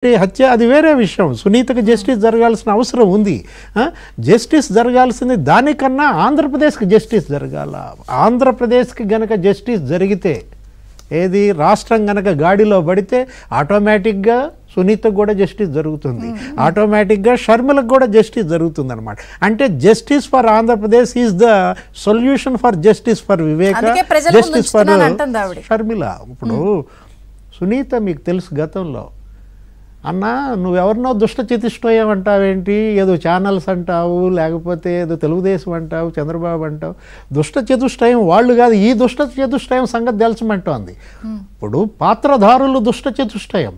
హత్య అది వేరే విషయం. సునీతకు జస్టిస్ జరగాల్సిన అవసరం ఉంది. జస్టిస్ జరగాల్సింది దానికన్నా ఆంధ్రప్రదేశ్కి జస్టిస్ జరగాల. ఆంధ్రప్రదేశ్కి గనక జస్టిస్ జరిగితే, ఏది రాష్ట్రం గనక గాడిలో పడితే ఆటోమేటిక్గా సునీతకు కూడా జస్టిస్ జరుగుతుంది, ఆటోమేటిక్గా షర్మిలకు కూడా జస్టిస్ జరుగుతుంది అనమాట. అంటే justice for Andhra Pradesh is the solution for justice for Viveka, justice for Sharmila. ఇప్పుడు సునీత మీకు తెలుసు గతంలో, అన్న నువ్వెవరినో దుష్ట చతుష్టయం అంటావేంటి, ఏదో ఛానల్స్ అంటావు, లేకపోతే ఏదో తెలుగుదేశం అంటావు, చంద్రబాబు అంటావు, దుష్ట చతుష్టయం వాళ్ళు కాదు, ఈ దుష్ట చతుష్టయం సంగతి తెలుసమంటోంది. ఇప్పుడు పాత్రధారులు దుష్ట చతుష్టయం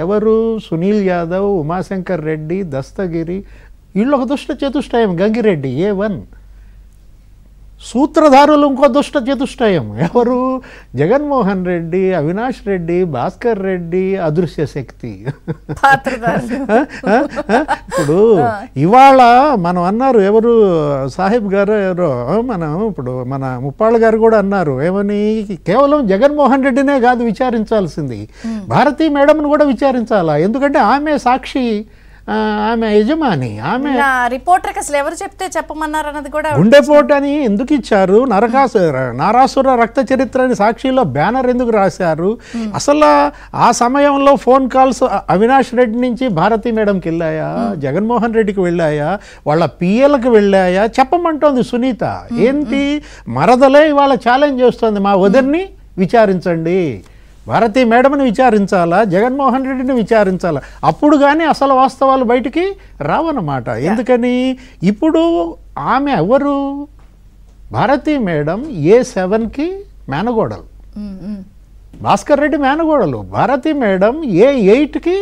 ఎవరు? సునీల్ యాదవ్, ఉమాశంకర్ రెడ్డి, దస్తగిరి, వీళ్ళు ఒక దుష్ట చతుష్టయం. గంగిరెడ్డి A1. సూత్రధారులు ఇంకో దుష్ట చతుష్టయం ఎవరు? జగన్మోహన్ రెడ్డి, అవినాష్ రెడ్డి, భాస్కర్ రెడ్డి, అదృశ్య శక్తి. ఇప్పుడు ఇవాళ మనం అన్నారు, ఎవరు సాహిబ్ గారు ఎవరో, మనం ఇప్పుడు మన ముప్పాళ్ళ గారు కూడా అన్నారు, ఏమని, కేవలం జగన్మోహన్ రెడ్డినే కాదు విచారించాల్సింది, భారతీ మేడంను కూడా విచారించాలా. ఎందుకంటే ఆమె సాక్షి, ఆమె యజమాని, ఆమె రిపోర్టర్కి అసలు ఎవరు చెప్తే చెప్పమన్నారు అన్నది కూడా. గుండెపోటు అని ఎందుకు ఇచ్చారు? నారాసుర రక్త చరిత్ర అని సాక్షిలో బ్యానర్ ఎందుకు రాశారు? అసలు ఆ సమయంలో ఫోన్ కాల్స్ అవినాష్ రెడ్డి నుంచి భారతీ మేడంకి వెళ్ళాయా, జగన్మోహన్ రెడ్డికి వెళ్ళాయా, వాళ్ళ పిఎలకు వెళ్ళాయా? చెప్పమంటోంది సునీత. ఏంటి మరదలే ఇవాళ ఛాలెంజ్ చేస్తోంది, మా వదిన్ని విచారించండి, భారతీ మేడంని విచారించాలా, జగన్మోహన్ రెడ్డిని విచారించాలా, అప్పుడు కానీ అసలు వాస్తవాలు బయటికి రావన్నమాట. ఎందుకని ఇప్పుడు ఆమె ఎవరు? భారతీ మేడం A7కి మేనగోడలు, భాస్కర్ రెడ్డి మేనగోడలు. భారతీ మేడం A8కి